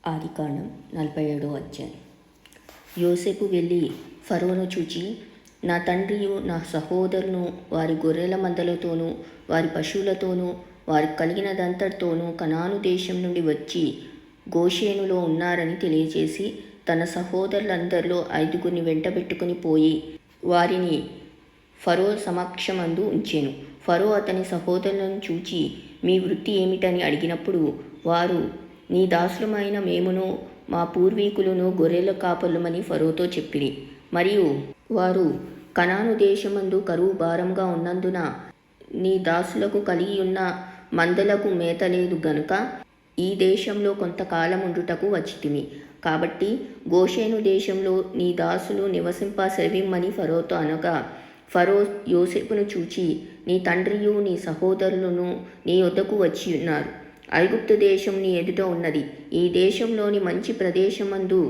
ఆదికాండం 47వ అధ్యాయం. యోసేపు వెళ్ళి ఫరోను చూచి, నా తండ్రియు నా సహోదరును వారి గొర్రెల మందలతోనూ వారి పశువులతోనూ వారికి కలిగినదంతటితోనూ కనాను దేశం నుండి వచ్చి గోషేనులో ఉన్నారని తెలియజేసి తన సహోదరులందరిలో 5గురిని వెంటబెట్టుకుని పోయి వారిని ఫరో సమక్షమందు ఉంచెను. ఫరో అతని సహోదరులను చూచి, మీ వృత్తి ఏమిటని అడిగినప్పుడు వారు, నీ దాసులమైన మేమును మా పూర్వీకులను గొర్రెల కాపరులమని ఫరోతో చెప్పిరి. మరియు వారు, కనాను దేశమందు కరువు భారంగా ఉన్నందున నీ దాసులకు కలిగి ఉన్న మందలకు మేత లేదు గనుక ఈ దేశంలో కొంతకాలం ఉండుటకు వచ్చితిమి. కాబట్టి గోషేను దేశంలో నీ దాసులు నివసింప సెలవిమ్మని ఫరోతో అనగా, ఫరో యోసేపును చూచి, నీ తండ్రియు నీ సహోదరులను నీ వద్దకు వచ్చి ఉన్నారు. ఐగుప్తు దేశం నీ ఎదుట ఉన్నది. ఈ దేశంలోని మంచి ప్రదేశమందు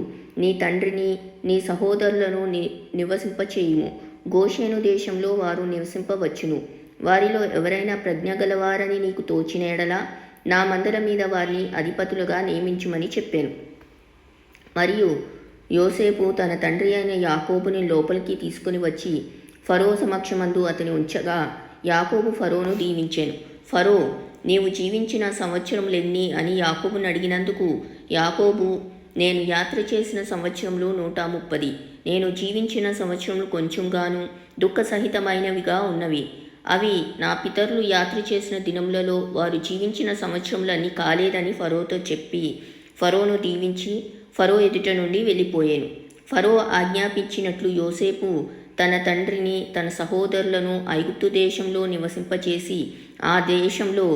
నీ తండ్రిని నీ సహోదరులను నివసింపచేయుము. గోషేను దేశంలో వారు నివసింపవచ్చును. వారిలో ఎవరైనా ప్రజ్ఞ గలవారని నీకు తోచిన ఎడల నా మందల మీద వారిని అధిపతులుగా నియమించుమని చెప్పాను. మరియు యోసేపు తన తండ్రి అయిన యాకోబుని లోపలికి తీసుకుని వచ్చి ఫరో సమక్షమందు అతని ఉంచగా, యాకోబు ఫరోను దీవించెను. ఫరో, నీవు జీవించిన సంవత్సరములెన్ని అని యాకోబును అడిగినందుకు యాకోబు, నేను యాత్ర చేసిన సంవత్సరములు 130, నేను జీవించిన సంవత్సరములు కొంచెంగాను దుఃఖసహితమైనవిగా ఉన్నవి. అవి నా పితరులు యాత్ర చేసిన దినములలో వారు జీవించిన సంవత్సరములన్నీ కాలేదని ఫరోతో చెప్పి ఫరోను దీవించి ఫరో ఎదుట నుండి వెళ్ళిపోయాను. ఫరో ఆజ్ఞాపించినట్లు యోసేపు తన తండ్రిని తన సహోదరులను ఐగుప్తు దేశంలో నివసింపచేసి ఆ దేశంలో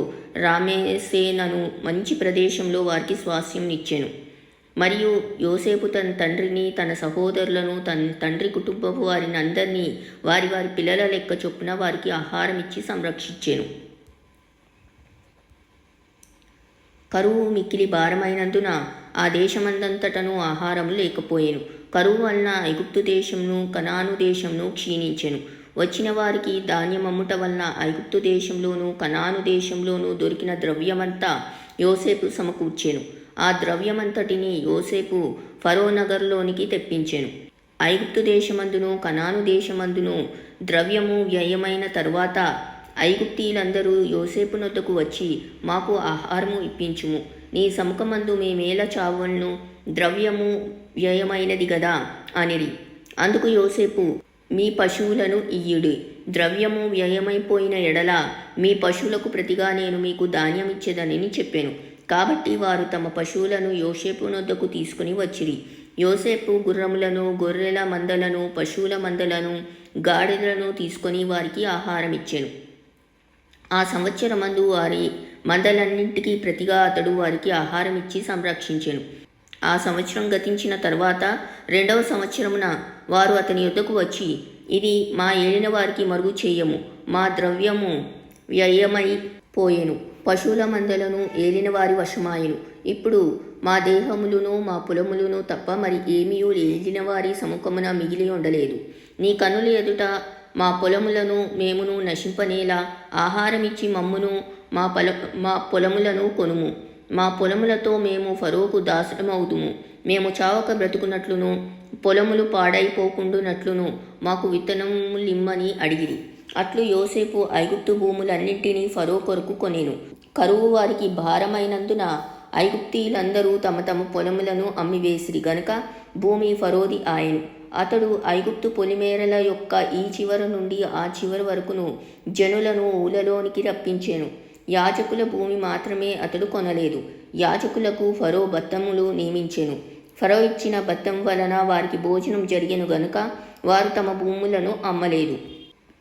రామేసేనను మంచి ప్రదేశంలో వారికి స్వాస్థ్యంనిచ్చెను. మరియు యోసేపు తన తండ్రిని తన సహోదరులను తన తండ్రి కుటుంబపు వారిని అందరినీ వారి వారి పిల్లల లెక్క చొప్పున వారికి ఆహారం ఇచ్చి సంరక్షించెను. కరువు మిక్కిలి భారమైనందున ఆ దేశమందంతటను ఆహారము లేకపోయెను. కరువు వలన ఐగుప్తు దేశమును కనాను దేశమును క్షీణించెను. వచ్చిన వారికి ధాన్యం అమ్ముట వలన ఐగుప్తు దేశంలోను కనాను దేశంలోనూ దొరికిన ద్రవ్యమంతా యోసేపు సమకూర్చెను. ఆ ద్రవ్యమంతటిని యోసేపు ఫరో నగరులోనికి తెప్పించెను. ఐగుప్తు దేశమందును కనాను దేశమందును ద్రవ్యము వ్యయమైన తరువాత ఐగుప్తీయులందరూ యోసేపు నొద్దకు వచ్చి, మాకు ఆహారము ఇప్పించుము, నీ సముఖమందు మేమేలా చావలను, ద్రవ్యము వ్యయమైనది గదా అనిరి. అందుకు యోసేపు, మీ పశువులను ఇయ్యుడి, ద్రవ్యము వ్యయమైపోయిన ఎడల మీ పశువులకు ప్రతిగా నేను మీకు ధాన్యం ఇచ్చేదనని చెప్పాను. కాబట్టి వారు తమ పశువులను యోసేపు నొద్దకు తీసుకుని వచ్చిరి. యోసేపు గుర్రములను గొర్రెల మందలను పశువుల మందలను గాడిదలను తీసుకొని వారికి ఆహారం ఇచ్చెను. ఆ సంవత్సరమందు వారి మందలన్నింటికీ ప్రతిగా అతడు వారికి ఆహారం ఇచ్చి సంరక్షించెను. ఆ సంవత్సరం గతించిన తర్వాత 2వ సంవత్సరమున వారు అతని యొద్దకు వచ్చి, ఇది మా ఏలిన వారికి మరుగు చేయము, మా ద్రవ్యము వ్యయమైపోయెను, పశువుల మందలను ఏలిన వారి వశమాయెను. ఇప్పుడు మా దేహములను మా పొలములను తప్ప మరి ఏమీయూ ఏలిన వారి సముఖమున మిగిలి ఉండలేదు. నీ కనుల ఎదుట మా పొలములను మేమును నశింపనేలా ఆహారమిచ్చి మమ్మును మా పొలములను కొనుము. మా పొలములతో మేము ఫరోకు దాసులమవుదుము. మేము చావక బ్రతుకున్నట్లును పొలములు పాడైపోకుండునట్లును మాకు విత్తనములిమ్మని అడిగిరి. అట్లు యోసేపు ఐగుప్తు భూములన్నింటినీ ఫరో కొరకు కొనెను. కరువు వారికి భారమైనందున ఐగుప్తీయులందరూ తమ తమ పొలములను అమ్మివేసిరి గనుక భూమి ఫరోది ఆయెను. అతడు ఐగుప్తు పొలిమేరల యొక్క ఈ చివర నుండి ఆ చివరి వరకును జనులను ఊలలోనికి రప్పించెను. యాజకుల భూమి మాత్రమే అతడు కొనలేదు. యాజకులకు ఫరో బత్తములు నియమించెను. ఫరో ఇచ్చిన బత్తం వలన వారికి భోజనం జరిగెను గనుక వారు తమ భూములను అమ్మలేదు.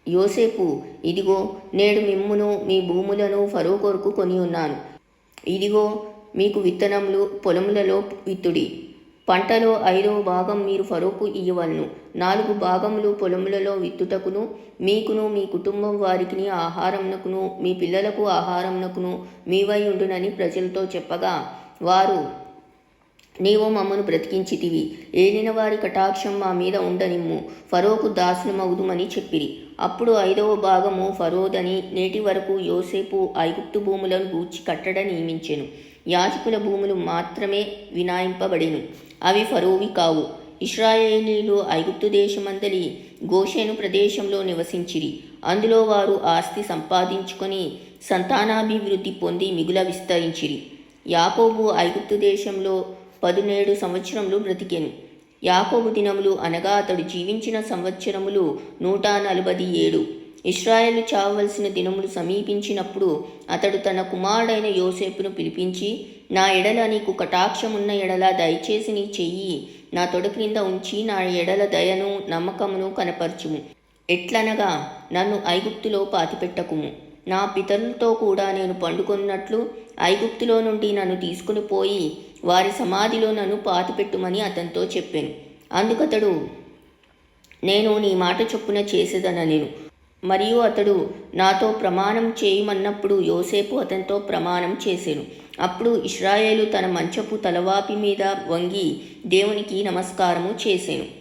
యోసేపు, ఇదిగో నేడు మిమ్మును మీ భూములను ఫరో కొరకు కొని ఉన్నాను. ఇదిగో మీకు విత్తనములు పొలములలో విత్తుడి. పంటలో 5వ భాగం మీరు ఫరోకు ఇయ్యవలను. 4 భాగములు పొలములలో విత్తుటకును మీకును మీ కుటుంబం వారికి ఆహారమునకును మీ పిల్లలకు ఆహారమునకును మీవై ఉండునని ప్రజలతో చెప్పగా, వారు, నీవు మమ్మను బ్రతికించితివి, ఏలిన వారి కటాక్షం మా మీద ఉండనిమ్ము, ఫరోకు దాసులమవుదుమని చెప్పిరి. అప్పుడు 5వ భాగము ఫరోదని నేటి వరకు యోసేపు ఐగుప్తు భూములను గూర్చి కట్టడ నియమించెను. యాజకుల భూములు మాత్రమే వినాయింపబడెను. అవి ఫరోవి కావు. ఇశ్రాయేలీలు ఐగుప్తు దేశమందలి గోషెను ప్రదేశంలో నివసించిరి. అందులో వారు ఆస్తి సంపాదించుకొని సంతానాభివృద్ధి పొంది మిగుల విస్తరించిరి. యాకోబు ఐగుప్తు దేశంలో 17 సంవత్సరములు బ్రతికెను. యాకోబు దినములు అనగా అతడు జీవించిన సంవత్సరములు 147. ఇశ్రాయేలు చావవలసిన దినములు సమీపించినప్పుడు అతడు తన కుమారుడైన యోసేపును పిలిపించి, నా ఎడల నీకు కటాక్షమున్న ఎడల దయచేసి నీ చెయ్యి నా తొడ క్రింద ఉంచి నా ఎడల దయను నమ్మకమును కనపరచుము. ఎట్లనగా నన్ను ఐగుప్తులో పాతిపెట్టకుము. నా పితరులతో కూడా నేను పండుకొన్నట్లు ఐగుప్తులో నుండి నన్ను తీసుకుని పోయి వారి సమాధిలో నన్ను పాతిపెట్టుమని అతనితో చెప్పాను. అందుకతడు, నేను నీ మాట చొప్పున చేసేదనెను. మరియు అతడు నాతో ప్రమాణం చేయమన్నప్పుడు యోసేపు అతనితో ప్రమాణం చేసెను. అప్పుడు ఇశ్రాయేలు తన మంచపు తలవాపి మీద వంగి దేవునికి నమస్కారము చేసెను.